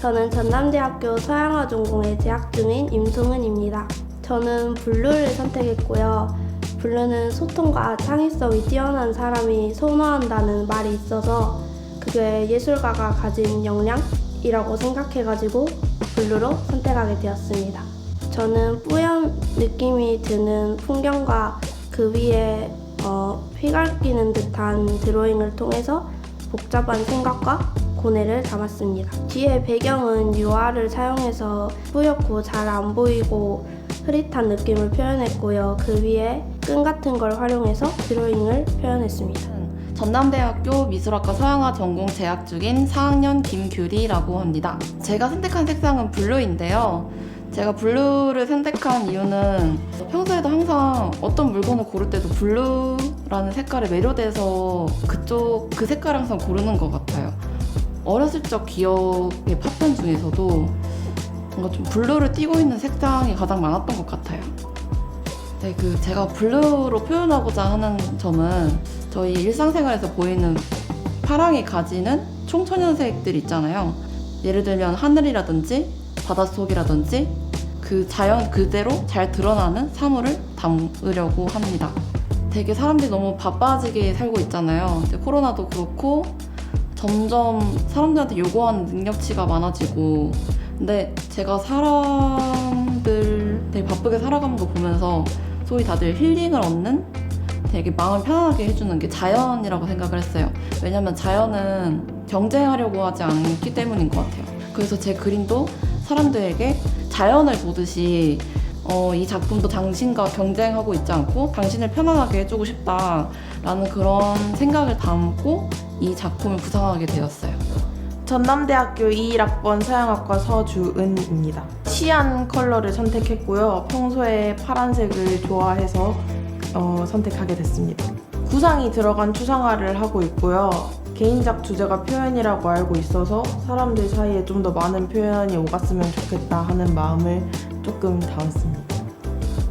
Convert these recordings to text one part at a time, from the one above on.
저는 전남대학교 서양화 전공에 재학 중인 임송은입니다. 저는 블루를 선택했고요. 블루는 소통과 창의성이 뛰어난 사람이 선호한다는 말이 있어서 그게 예술가가 가진 역량이라고 생각해가지고 블루로 선택하게 되었습니다. 저는 뿌연 느낌이 드는 풍경과 그 위에 휘갈기는 듯한 드로잉을 통해서 복잡한 생각과 고뇌를 담았습니다. 뒤에 배경은 유화를 사용해서 뿌옇고 잘 안 보이고 흐릿한 느낌을 표현했고요. 그 위에 끈 같은 걸 활용해서 드로잉을 표현했습니다. 전남대학교 미술학과 서양화 전공 재학 중인 4학년 김규리라고 합니다. 제가 선택한 색상은 블루인데요. 제가 블루를 선택한 이유는 평소에도 항상 어떤 물건을 고를 때도 블루라는 색깔에 매료돼서 그 색깔을 항상 고르는 것 같아요. 어렸을 적 기억의 파편 중에서도 뭔가 좀 블루를 띠고 있는 색상이 가장 많았던 것 같아요. 네, 제가 블루로 표현하고자 하는 점은 저희 일상생활에서 보이는 파랑이 가지는 총천연색들 있잖아요. 예를 들면 하늘이라든지 바닷속이라든지 그 자연 그대로 잘 드러나는 사물을 담으려고 합니다. 되게 사람들이 너무 바빠지게 살고 있잖아요. 이제 코로나도 그렇고 점점 사람들한테 요구하는 능력치가 많아지고, 근데 제가 사람들 되게 바쁘게 살아가는 거 보면서 소위 다들 힐링을 얻는, 되게 마음을 편안하게 해주는 게 자연이라고 생각을 했어요. 왜냐면 자연은 경쟁하려고 하지 않기 때문인 것 같아요. 그래서 제 그림도 사람들에게 자연을 보듯이 이 작품도 당신과 경쟁하고 있지 않고 당신을 편안하게 해주고 싶다라는 그런 생각을 담고 이 작품을 구상하게 되었어요. 전남대학교 21학번 서양학과 서주은입니다. 시안 컬러를 선택했고요. 평소에 파란색을 좋아해서 선택하게 됐습니다. 구상이 들어간 추상화를 하고 있고요. 개인작 주제가 표현이라고 알고 있어서 사람들 사이에 좀 더 많은 표현이 오갔으면 좋겠다 하는 마음을 조금 담았습니다.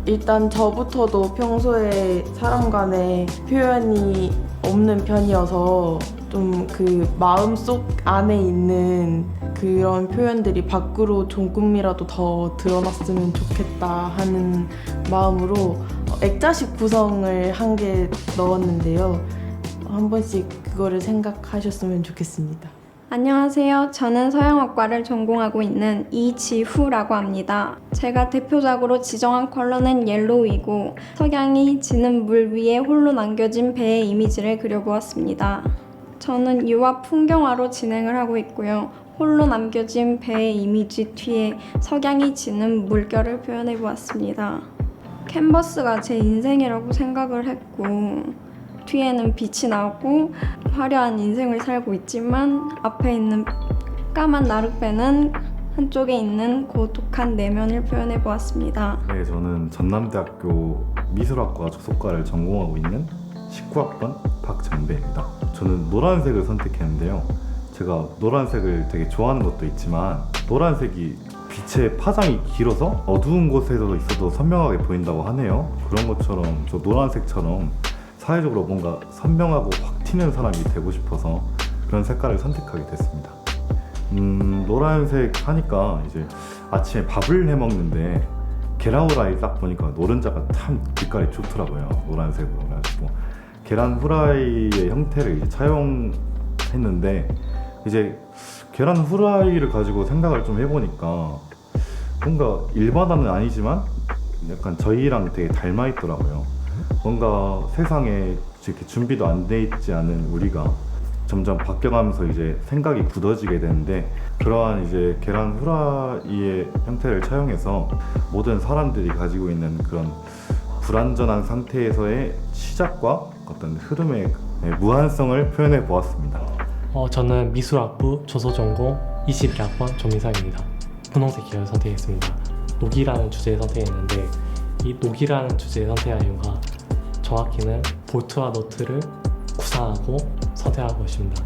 일단 저부터도 평소에 사람 간의 표현이 없는 편이어서 좀 그 마음속 안에 있는 그런 표현들이 밖으로 조금이라도 더 드러났으면 좋겠다 하는 마음으로 액자식 구성을 한 개 넣었는데요. 한 번씩 그거를 생각하셨으면 좋겠습니다. 안녕하세요. 저는 서양학과를 전공하고 있는 이지후라고 합니다. 제가 대표작으로 지정한 컬러는 옐로우이고 석양이 지는 물 위에 홀로 남겨진 배의 이미지를 그려보았습니다. 저는 유화 풍경화로 진행을 하고 있고요. 홀로 남겨진 배의 이미지 뒤에 석양이 지는 물결을 표현해보았습니다. 캔버스가 제 인생이라고 생각을 했고 뒤에는 빛이 나고 화려한 인생을 살고 있지만 앞에 있는 까만 나룻배는 한쪽에 있는 고독한 내면을 표현해 보았습니다. 네, 저는 전남대학교 미술학과 조속과를 전공하고 있는 19학번 박정배입니다. 저는 노란색을 선택했는데요. 제가 노란색을 되게 좋아하는 것도 있지만 노란색이 빛의 파장이 길어서 어두운 곳에서 있어도 선명하게 보인다고 하네요. 그런 것처럼 저 노란색처럼 사회적으로 뭔가 선명하고 확 튀는 사람이 되고 싶어서 그런 색깔을 선택하게 됐습니다. 노란색 하니까 이제 아침에 밥을 해 먹는데 계란 후라이 딱 보니까 노른자가 참 빛깔이 좋더라고요. 노란색으로. 그래가지고 계란 후라이의 형태를 이제 차용했는데 이제 계란 후라이를 가지고 생각을 좀 해보니까 뭔가 일반화는 아니지만 약간 저희랑 되게 닮아 있더라고요. 뭔가 세상에 이렇게 준비도 안 돼 있지 않은 우리가 점점 바뀌어가면서 이제 생각이 굳어지게 되는데, 그러한 이제 계란 후라이의 형태를 차용해서 모든 사람들이 가지고 있는 그런 불완전한 상태에서의 시작과 어떤 흐름의 무한성을 표현해 보았습니다. 저는 미술학부 조소전공 21학번 조민상입니다. 분홍색 계열 선택했습니다. 녹이라는 주제를 선택했는데 이 녹이라는 주제를 선택한 이유가 정확히는 볼트와 너트를 구상하고 선택한 것입니다.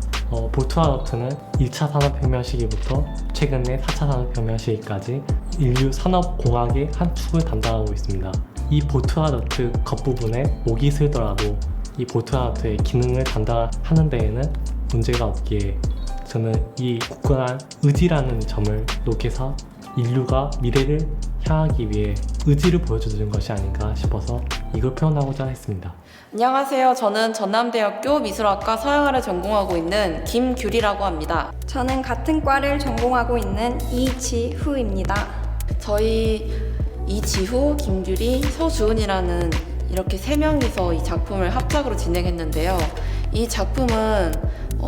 볼트와 너트는 1차 산업혁명 시기부터 최근의 4차 산업혁명 시기까지 인류 산업공학의 한 축을 담당하고 있습니다. 이 볼트와 너트 겉부분에 녹이 슬더라도 이 볼트와 너트의 기능을 담당하는 데에는 문제가 없기에 저는 이 굳건한 의지라는 점을 녹여서 인류가 미래를 향하기 위해 의지를 보여주는 것이 아닌가 싶어서 이걸 표현하고자 했습니다. 안녕하세요. 저는 전남대학교 미술학과 서양화를 전공하고 있는 김규리라고 합니다. 저는 같은 과를 전공하고 있는 이지후입니다. 저희 이지후, 김규리, 서주은이라는 이렇게 세 명이서 이 작품을 합작으로 진행했는데요. 이 작품은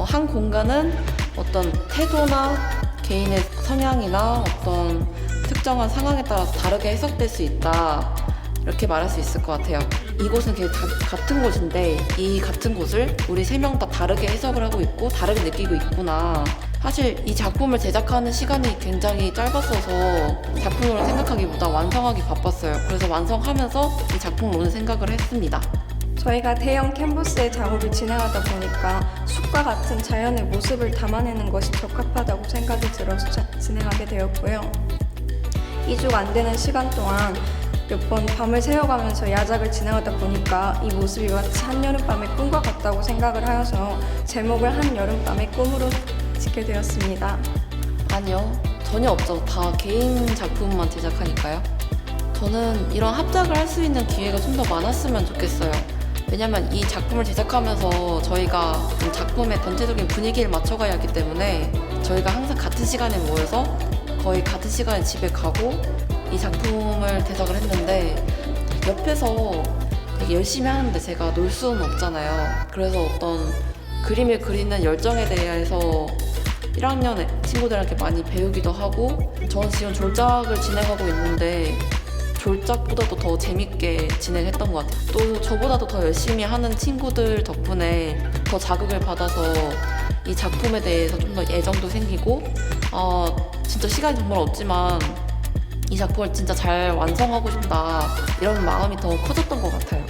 한 공간은 어떤 태도나 개인의 성향이나 어떤 특정한 상황에 따라서 다르게 해석될 수 있다, 이렇게 말할 수 있을 것 같아요. 이곳은 같은 곳인데 이 같은 곳을 우리 세 명 다 다르게 해석을 하고 있고 다르게 느끼고 있구나. 사실 이 작품을 제작하는 시간이 굉장히 짧았어서 작품으로 생각하기보다 완성하기 바빴어요. 그래서 완성하면서 이 작품론을 생각을 했습니다. 저희가 대형 캔버스의 작업을 진행하다 보니까 숲과 같은 자연의 모습을 담아내는 것이 적합하다고 생각이 들어서 진행하게 되었고요. 2주가 안 되는 시간 동안 몇 번 밤을 새워가면서 야작을 진행하다 보니까 이 모습이 마치 한여름밤의 꿈과 같다고 생각을 하여서 제목을 한여름밤의 꿈으로 짓게 되었습니다. 아니요, 전혀 없죠. 다 개인 작품만 제작하니까요. 저는 이런 합작을 할 수 있는 기회가 좀 더 많았으면 좋겠어요. 왜냐면 이 작품을 제작하면서 저희가 좀 작품의 전체적인 분위기를 맞춰가야 하기 때문에 저희가 항상 같은 시간에 모여서 거의 같은 시간에 집에 가고 이 작품을 제작을 했는데 옆에서 되게 열심히 하는데 제가 놀 수는 없잖아요. 그래서 어떤 그림을 그리는 열정에 대해서 1학년 친구들한테 많이 배우기도 하고, 저는 지금 졸작을 진행하고 있는데 졸작보다도 더 재밌게 진행했던 것 같아요. 또 저보다도 더 열심히 하는 친구들 덕분에 더 자극을 받아서 이 작품에 대해서 좀 더 애정도 생기고, 진짜 시간이 정말 없지만 이 작품을 진짜 잘 완성하고 싶다, 이런 마음이 더 커졌던 것 같아요.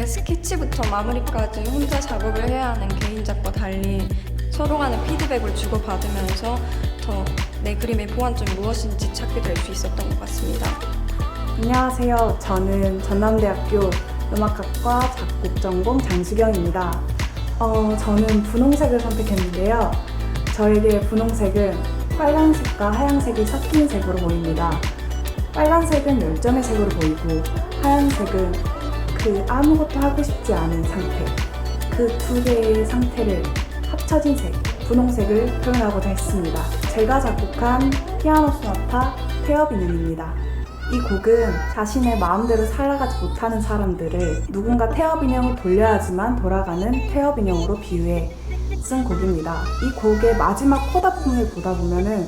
스케치부터 마무리까지 혼자 작업을 해야 하는 개인작과 달리 서로 간의 피드백을 주고받으면서 더 내 그림의 보완점이 무엇인지 찾게 될 수 있었던 것 같습니다. 안녕하세요. 저는 전남대학교 음악학과 작곡 전공 장수경입니다. 저는 분홍색을 선택했는데요. 저에게 분홍색은 빨간색과 하얀색이 섞인 색으로 보입니다. 빨간색은 열정의 색으로 보이고 하얀색은 아무것도 하고 싶지 않은 상태, 그 두 개의 상태를 합쳐진 색, 분홍색을 표현하고자 했습니다. 제가 작곡한 피아노 소나타 태엽 인형입니다. 이 곡은 자신의 마음대로 살아가지 못하는 사람들을 누군가 태엽 인형을 돌려야지만 돌아가는 태엽 인형으로 비유해 쓴 곡입니다. 이 곡의 마지막 코다 부분을 보다 보면은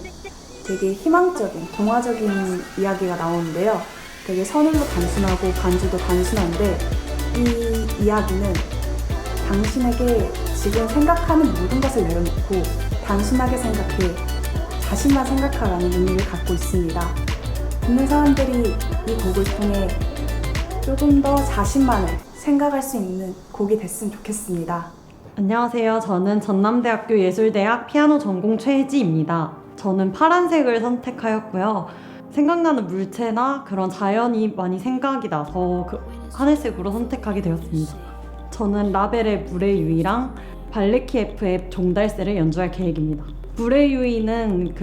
되게 희망적인, 동화적인 이야기가 나오는데요. 되게 선율도 단순하고 반주도 단순한데 이 이야기는 당신에게 지금 생각하는 모든 것을 내려놓고 단순하게 생각해 자신만 생각하라는 의미를 갖고 있습니다. 듣는 사람들이 이 곡을 통해 조금 더 자신만을 생각할 수 있는 곡이 됐으면 좋겠습니다. 안녕하세요. 저는 전남대학교 예술대학 피아노 전공 최혜지입니다. 저는 파란색을 선택하였고요. 생각나는 물체나 그런 자연이 많이 생각이 나서 하늘색으로 선택하게 되었습니다. 저는 라벨의 물의 유의랑 발레키에프의 종달새를 연주할 계획입니다. 물의 유의는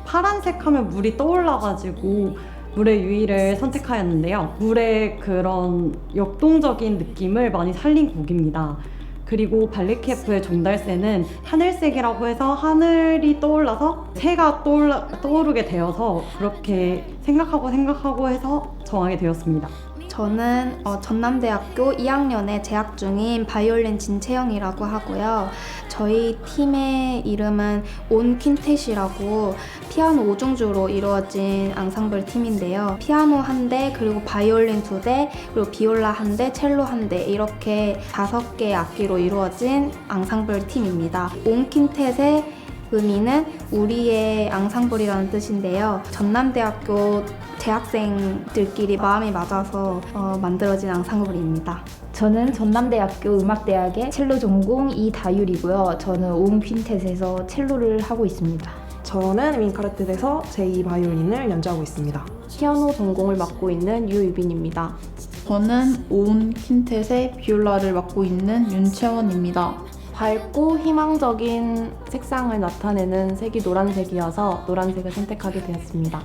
파란색 하면 물이 떠올라가지고 물의 유의를 선택하였는데요. 물의 그런 역동적인 느낌을 많이 살린 곡입니다. 그리고 발레키에프의 종달새는 하늘색이라고 해서 하늘이 떠올라서 새가 떠오르게 되어서 그렇게 생각하고 해서 정하게 되었습니다. 저는 전남대학교 2학년에 재학 중인 바이올린 진채영이라고 하고요. 저희 팀의 이름은 온 퀸텟이라고 피아노 5중주로 이루어진 앙상블 팀인데요. 피아노 1대, 그리고 바이올린 2대, 그리고 비올라 1대, 첼로 1대, 이렇게 5개의 악기로 이루어진 앙상블 팀입니다. 온 퀸텟의 의미는 우리의 앙상블이라는 뜻인데요. 전남대학교 재학생들끼리 마음이 맞아서 만들어진 앙상블입니다. 저는 전남대학교 음악대학의 첼로 전공 이다율이고요. 저는 온 퀸텟에서 첼로를 하고 있습니다. 저는 윙카르텟에서 제2바이올린을 연주하고 있습니다. 피아노 전공을 맡고 있는 유유빈입니다. 저는 온 퀸텟의 비올라를 맡고 있는 윤채원입니다. 밝고 희망적인 색상을 나타내는 색이 노란색이어서 노란색을 선택하게 되었습니다.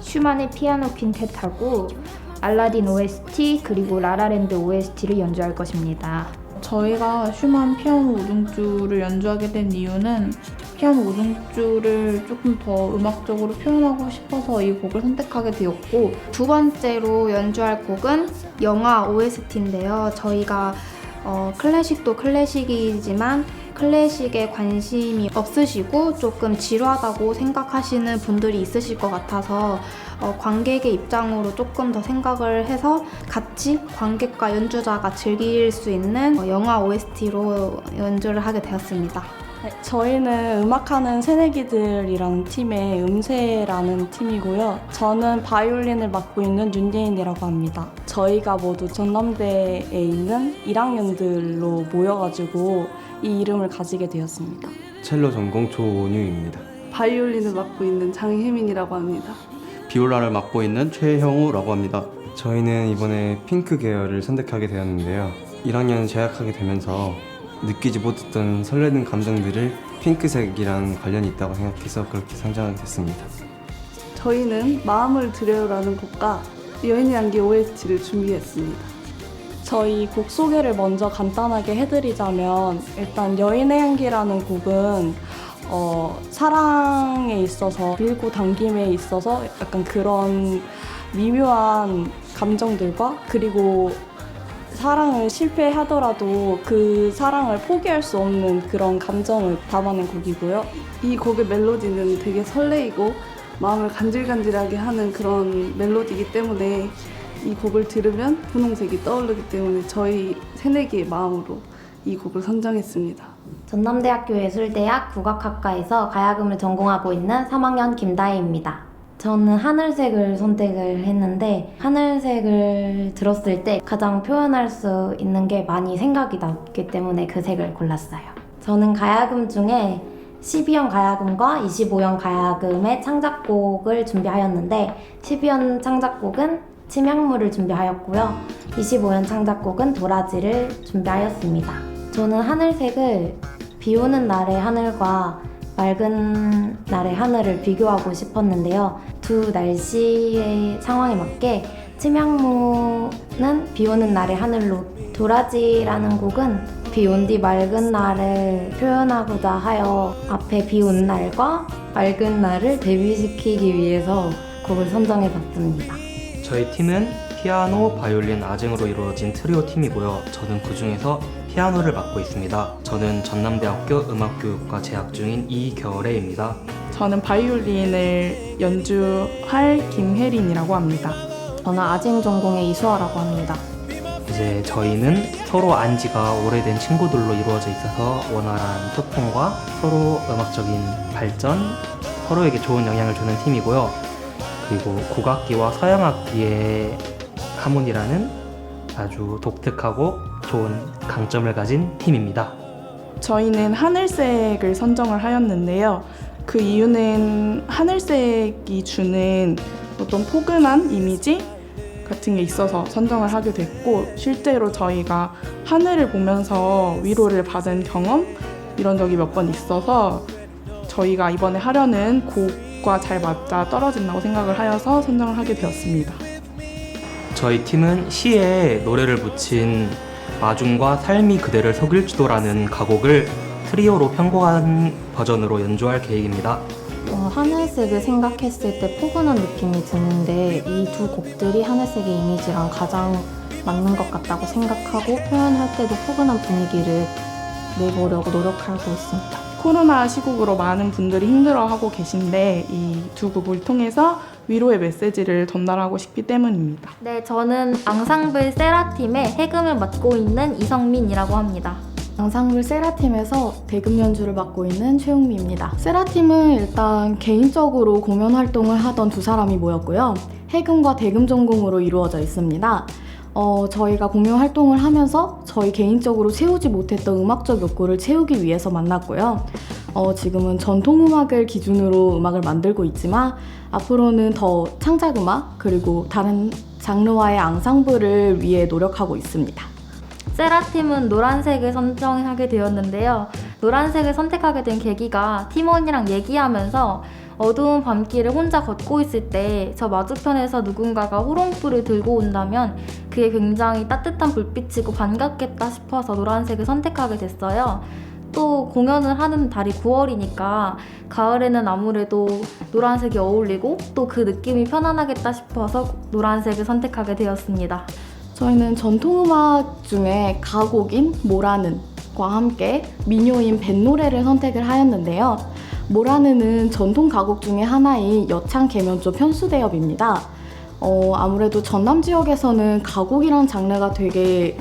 슈만의 피아노 퀸텟하고 알라딘 OST 그리고 라라랜드 OST를 연주할 것입니다. 저희가 슈만 피아노 5중주를 연주하게 된 이유는 피아노 5중주를 조금 더 음악적으로 표현하고 싶어서 이 곡을 선택하게 되었고, 두 번째로 연주할 곡은 영화 OST인데요. 저희가 클래식도 클래식이지만 클래식에 관심이 없으시고 조금 지루하다고 생각하시는 분들이 있으실 것 같아서 관객의 입장으로 조금 더 생각을 해서 같이 관객과 연주자가 즐길 수 있는 영화 OST로 연주를 하게 되었습니다. 네, 저희는 음악하는 새내기들이라는 팀의 음세라는 팀이고요. 저는 바이올린을 맡고 있는 윤예인이라고 합니다. 저희가 모두 전남대에 있는 1학년들로 모여가지고 이 이름을 가지게 되었습니다. 첼로 전공 조온유입니다. 바이올린을 맡고 있는 장혜민이라고 합니다. 비올라를 맡고 있는 최형우라고 합니다. 저희는 이번에 핑크 계열을 선택하게 되었는데요. 1학년 재학하게 되면서 느끼지 못했던 설레는 감정들을 핑크색이랑 관련이 있다고 생각해서 그렇게 선정하게 됐습니다. 저희는 마음을 드려요라는 곡과 여인의 향기 OST를 준비했습니다. 저희 곡 소개를 먼저 간단하게 해드리자면, 일단 여인의 향기라는 곡은 사랑에 있어서 밀고 당김에 있어서 약간 그런 미묘한 감정들과, 그리고 사랑을 실패하더라도 그 사랑을 포기할 수 없는 그런 감정을 담아낸 곡이고요. 이 곡의 멜로디는 되게 설레이고 마음을 간질간질하게 하는 그런 멜로디이기 때문에 이 곡을 들으면 분홍색이 떠오르기 때문에 저희 새내기의 마음으로 이 곡을 선정했습니다. 전남대학교 예술대학 국악학과에서 가야금을 전공하고 있는 3학년 김다혜입니다. 저는 하늘색을 선택을 했는데, 하늘색을 들었을 때 가장 표현할 수 있는 게 많이 생각이 났기 때문에 그 색을 골랐어요. 저는 가야금 중에 12연 가야금과 25연 가야금의 창작곡을 준비하였는데, 12연 창작곡은 침향물을 준비하였고요. 25연 창작곡은 도라지를 준비하였습니다. 저는 하늘색을 비 오는 날의 하늘과 맑은 날의 하늘을 비교하고 싶었는데요. 두 날씨의 상황에 맞게 침향무는 비 오는 날의 하늘로, 도라지라는 곡은 비 온 뒤 맑은 날을 표현하고자 하여 앞에 비 온 날과 맑은 날을 대비시키기 위해서 곡을 선정해봤습니다. 저희 팀은 피아노, 바이올린, 아쟁으로 이루어진 트리오 팀이고요. 저는 그 중에서 피아노를 맡고 있습니다. 저는 전남대학교 음악교육과 재학 중인 이겨래입니다. 저는 바이올린을 연주할 김혜린이라고 합니다. 저는 아쟁 전공의 이수아라고 합니다. 이제 저희는 서로 안 지가 오래된 친구들로 이루어져 있어서 원활한 소통과 서로 음악적인 발전, 서로에게 좋은 영향을 주는 팀이고요. 그리고 국악기와 서양악기의 하모니라는 아주 독특하고 좋은 강점을 가진 팀입니다. 저희는 하늘색을 선정을 하였는데요. 그 이유는 하늘색이 주는 어떤 포근한 이미지 같은 게 있어서 선정을 하게 됐고, 실제로 저희가 하늘을 보면서 위로를 받은 경험, 이런 적이 몇 번 있어서 저희가 이번에 하려는 곡과 잘 맞아 떨어진다고 생각을 하여서 선정을 하게 되었습니다. 저희 팀은 시에 노래를 붙인 마중과 삶이 그대를 속일지도라는 가곡을 트리오로 편곡한 버전으로 연주할 계획입니다. 하늘색을 생각했을 때 포근한 느낌이 드는데, 이 두 곡들이 하늘색의 이미지랑 가장 맞는 것 같다고 생각하고 표현할 때도 포근한 분위기를 내보려고 노력하고 있습니다. 코로나 시국으로 많은 분들이 힘들어하고 계신데 이 두 곡을 통해서 위로의 메시지를 전달하고 싶기 때문입니다. 네, 저는 앙상블 세라팀의 해금을 맡고 있는 이성민이라고 합니다. 앙상블 세라팀에서 대금 연주를 맡고 있는 최웅미입니다. 세라팀은 일단 개인적으로 공연 활동을 하던 두 사람이 모였고요. 해금과 대금 전공으로 이루어져 있습니다. 저희가 공연 활동을 하면서 저희 개인적으로 채우지 못했던 음악적 욕구를 채우기 위해서 만났고요. 지금은 전통음악을 기준으로 음악을 만들고 있지만 앞으로는 더 창작음악 그리고 다른 장르와의 앙상블을 위해 노력하고 있습니다. 세라팀은 노란색을 선정하게 되었는데요. 노란색을 선택하게 된 계기가 팀원이랑 얘기하면서 어두운 밤길을 혼자 걷고 있을 때 저 맞은편에서 누군가가 호롱불을 들고 온다면 그게 굉장히 따뜻한 불빛이고 반갑겠다 싶어서 노란색을 선택하게 됐어요. 또 공연을 하는 달이 9월이니까 가을에는 아무래도 노란색이 어울리고 또 그 느낌이 편안하겠다 싶어서 노란색을 선택하게 되었습니다. 저희는 전통음악 중에 가곡인 모라는과 함께 민요인 뱃노래를 선택을 하였는데요. 모라는은 전통 가곡 중에 하나인 여창 계면조 편수대엽입니다. 아무래도 전남 지역에서는 가곡이란 장르가 되게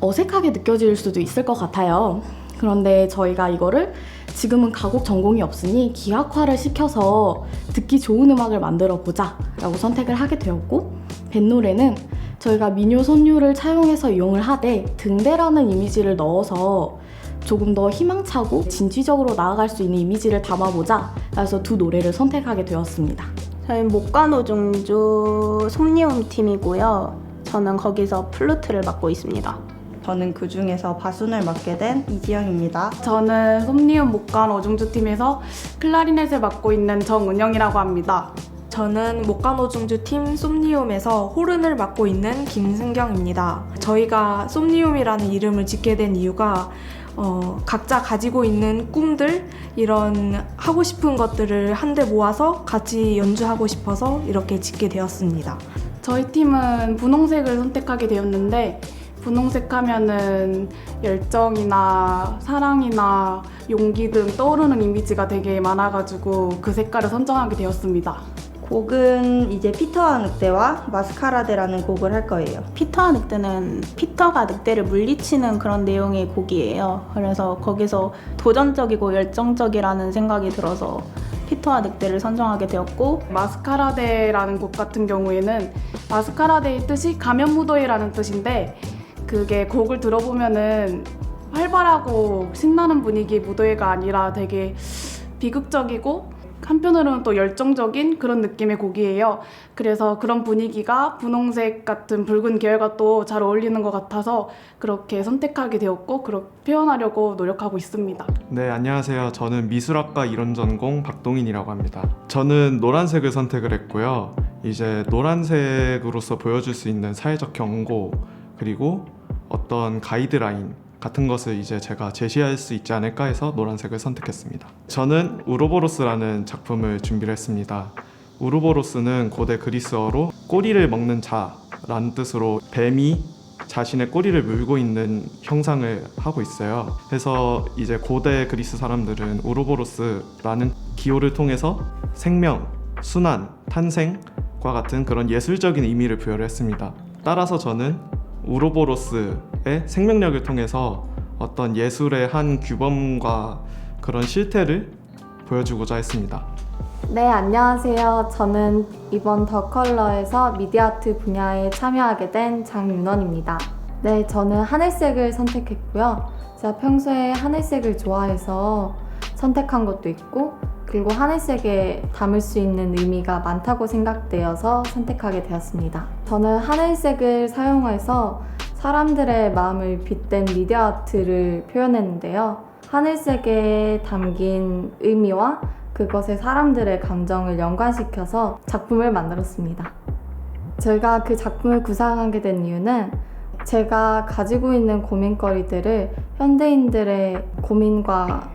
어색하게 느껴질 수도 있을 것 같아요. 그런데 저희가 이거를 지금은 가곡 전공이 없으니 기악화를 시켜서 듣기 좋은 음악을 만들어 보자 라고 선택을 하게 되었고, 뱃노래는 저희가 민요 선율을 차용해서 이용을 하되 등대라는 이미지를 넣어서 조금 더 희망차고 진취적으로 나아갈 수 있는 이미지를 담아보자 해서 두 노래를 선택하게 되었습니다. 저희는 목관오중주 솜니움 팀이고요. 저는 거기서 플루트를 맡고 있습니다. 저는 그 중에서 바순을 맡게 된 이지영입니다. 저는 솜니움 목관 오중주팀에서 클라리넷을 맡고 있는 정은영이라고 합니다. 저는 목관오중주 팀 솜니움에서 호른을 맡고 있는 김승경입니다. 저희가 솜니움이라는 이름을 짓게 된 이유가 각자 가지고 있는 꿈들, 이런 하고 싶은 것들을 한데 모아서 같이 연주하고 싶어서 이렇게 짓게 되었습니다. 저희 팀은 분홍색을 선택하게 되었는데, 분홍색 하면은 열정이나 사랑이나 용기 등 떠오르는 이미지가 되게 많아가지고 그 색깔을 선정하게 되었습니다. 곡은 이제 피터와 늑대와 마스카라데라는 곡을 할 거예요. 피터와 늑대는 피터가 늑대를 물리치는 그런 내용의 곡이에요. 그래서 거기서 도전적이고 열정적이라는 생각이 들어서 피터와 늑대를 선정하게 되었고, 마스카라데라는 곡 같은 경우에는 마스카라데의 뜻이 가면무도회라는 뜻인데, 그게 곡을 들어보면은 활발하고 신나는 분위기의 무도회가 아니라 되게 비극적이고 한편으로는 또 열정적인 그런 느낌의 곡이에요. 그래서 그런 분위기가 분홍색 같은 붉은 계열과 또 잘 어울리는 것 같아서 그렇게 선택하게 되었고, 그렇게 표현하려고 노력하고 있습니다. 네, 안녕하세요. 저는 미술학과 이론전공 박동인이라고 합니다. 저는 노란색을 선택을 했고요. 이제 노란색으로서 보여줄 수 있는 사회적 경고, 그리고 어떤 가이드라인 같은 것을 이제 제가 제시할 수 있지 않을까 해서 노란색을 선택했습니다. 저는 우로보로스라는 작품을 준비를 했습니다. 우로보로스는 고대 그리스어로 꼬리를 먹는 자라는 뜻으로 뱀이 자신의 꼬리를 물고 있는 형상을 하고 있어요. 그래서 이제 고대 그리스 사람들은 우로보로스라는 기호를 통해서 생명, 순환, 탄생과 같은 그런 예술적인 의미를 부여를 했습니다. 따라서 저는 우로보로스의 생명력을 통해서 어떤 예술의 한 규범과 그런 실태를 보여주고자 했습니다. 네, 안녕하세요. 저는 이번 더 컬러에서 미디어아트 분야에 참여하게 된 장윤원입니다. 네, 저는 하늘색을 선택했고요. 제가 평소에 하늘색을 좋아해서 선택한 것도 있고, 그리고 하늘색에 담을 수 있는 의미가 많다고 생각되어서 선택하게 되었습니다. 저는 하늘색을 사용해서 사람들의 마음을 빗댄 미디어 아트를 표현했는데요. 하늘색에 담긴 의미와 그것에 사람들의 감정을 연관시켜서 작품을 만들었습니다. 제가 그 작품을 구상하게 된 이유는 제가 가지고 있는 고민거리들을 현대인들의 고민과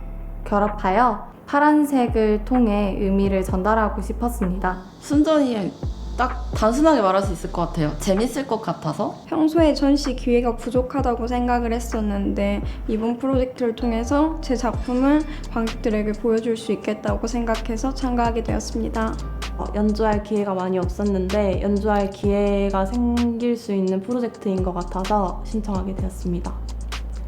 결합하여 파란색을 통해 의미를 전달하고 싶었습니다. 순전히 딱 단순하게 말할 수 있을 것 같아요. 재밌을 것 같아서. 평소에 전시 기회가 부족하다고 생각을 했었는데 이번 프로젝트를 통해서 제 작품을 관객들에게 보여줄 수 있겠다고 생각해서 참가하게 되었습니다. 연주할 기회가 많이 없었는데 연주할 기회가 생길 수 있는 프로젝트인 것 같아서 신청하게 되었습니다.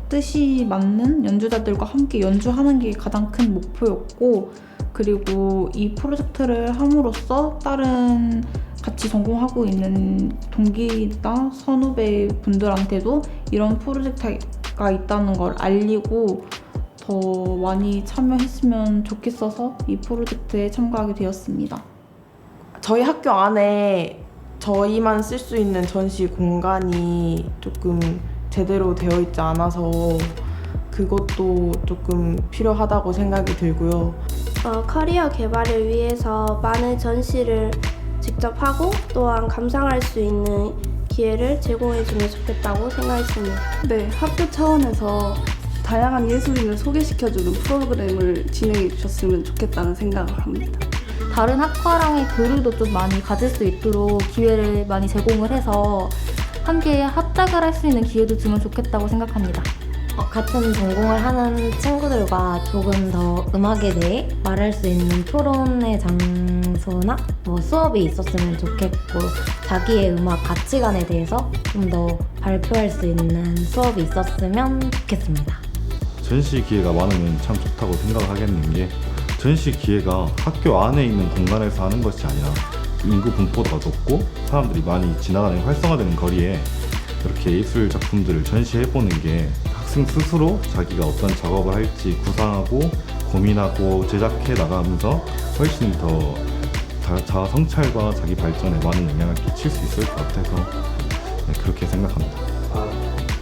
뜻이 맞는 연주자들과 함께 연주하는 게 가장 큰 목표였고, 그리고 이 프로젝트를 함으로써 다른 같이 전공하고 있는 동기나 선후배 분들한테도 이런 프로젝트가 있다는 걸 알리고 더 많이 참여했으면 좋겠어서 이 프로젝트에 참가하게 되었습니다. 저희 학교 안에 저희만 쓸 수 있는 전시 공간이 조금 제대로 되어 있지 않아서 그것도 조금 필요하다고 생각이 들고요. 커리어 개발을 위해서 많은 전시를 직접 하고 또한 감상할 수 있는 기회를 제공해주면 좋겠다고 생각했습니다. 네, 학교 차원에서 다양한 예술인을 소개시켜주는 프로그램을 진행해 주셨으면 좋겠다는 생각을 합니다. 다른 학과랑의 교류도 좀 많이 가질 수 있도록 기회를 많이 제공을 해서 함께 합작을 할 수 있는 기회도 주면 좋겠다고 생각합니다. 같은 전공을 하는 친구들과 조금 더 음악에 대해 말할 수 있는 토론의 장소나 수업이 있었으면 좋겠고, 자기의 음악 가치관에 대해서 좀 더 발표할 수 있는 수업이 있었으면 좋겠습니다. 전시 기회가 많으면 참 좋다고 생각을 하겠는 게, 전시 기회가 학교 안에 있는 공간에서 하는 것이 아니라 인구 분포가 높고 사람들이 많이 지나가는 활성화되는 거리에 이렇게 예술 작품들을 전시해보는 게 학생 스스로 자기가 어떤 작업을 할지 구상하고 고민하고 제작해 나가면서 훨씬 더 자아 성찰과 자기 발전에 많은 영향을 끼칠 수 있을 것 같아서 그렇게 생각합니다.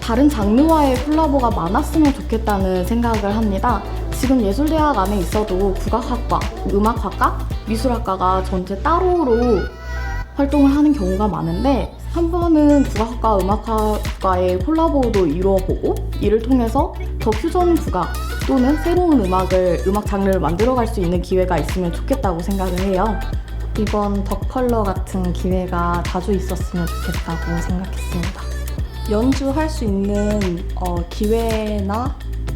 다른 장르와의 콜라보가 많았으면 좋겠다는 생각을 합니다. 지금 예술대학 안에 있어도 국악학과, 음악학과, 미술학과가 전체 따로로 활동을 하는 경우가 많은데, 한 번은 국악학과, 음악학과의 콜라보도 이루어보고 이를 통해서 더 퓨전 국악 또는 새로운 음악 장르를 만들어갈 수 있는 기회가 있으면 좋겠다고 생각을 해요. 이번 더 컬러 같은 기회가 자주 있었으면 좋겠다고 생각했습니다. 연주할 수 있는 기회나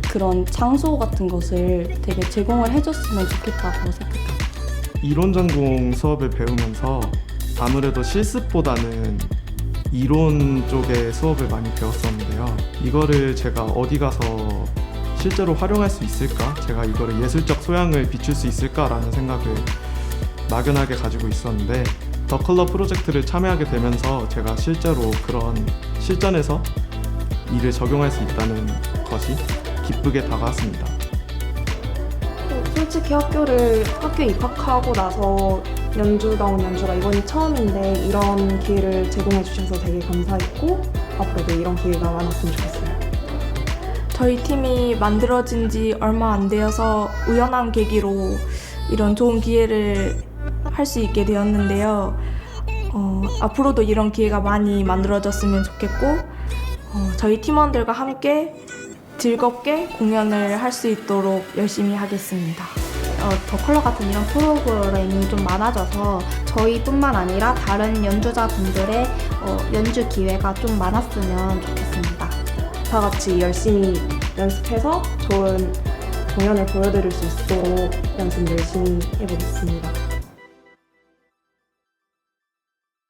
그런 장소 같은 것을 되게 제공을 해줬으면 좋겠다고 생각합니다. 이론 전공 수업을 배우면서 아무래도 실습보다는 이론 쪽의 수업을 많이 배웠었는데요. 이거를 제가 어디 가서 실제로 활용할 수 있을까? 제가 이거를 예술적 소양을 비출 수 있을까라는 생각을 막연하게 가지고 있었는데, 더 컬러 프로젝트를 참여하게 되면서 제가 실제로 그런 실전에서 일을 적용할 수 있다는 것이 기쁘게 다가왔습니다. 솔직히 학교에 입학하고 나서 연주다운 연주가 이번이 처음인데 이런 기회를 제공해 주셔서 되게 감사했고, 앞으로도 이런 기회가 많았으면 좋겠어요. 저희 팀이 만들어진 지 얼마 안 되어서 우연한 계기로 이런 좋은 기회를 할 수 있게 되었는데요. 앞으로도 이런 기회가 많이 만들어졌으면 좋겠고, 저희 팀원들과 함께 즐겁게 공연을 할 수 있도록 열심히 하겠습니다. 더 컬러 같은 이런 프로그램이 좀 많아져서 저희뿐만 아니라 다른 연주자분들의 연주 기회가 좀 많았으면 좋겠습니다. 다 같이 열심히 연습해서 좋은 공연을 보여드릴 수 있도록 연습 열심히 해보겠습니다.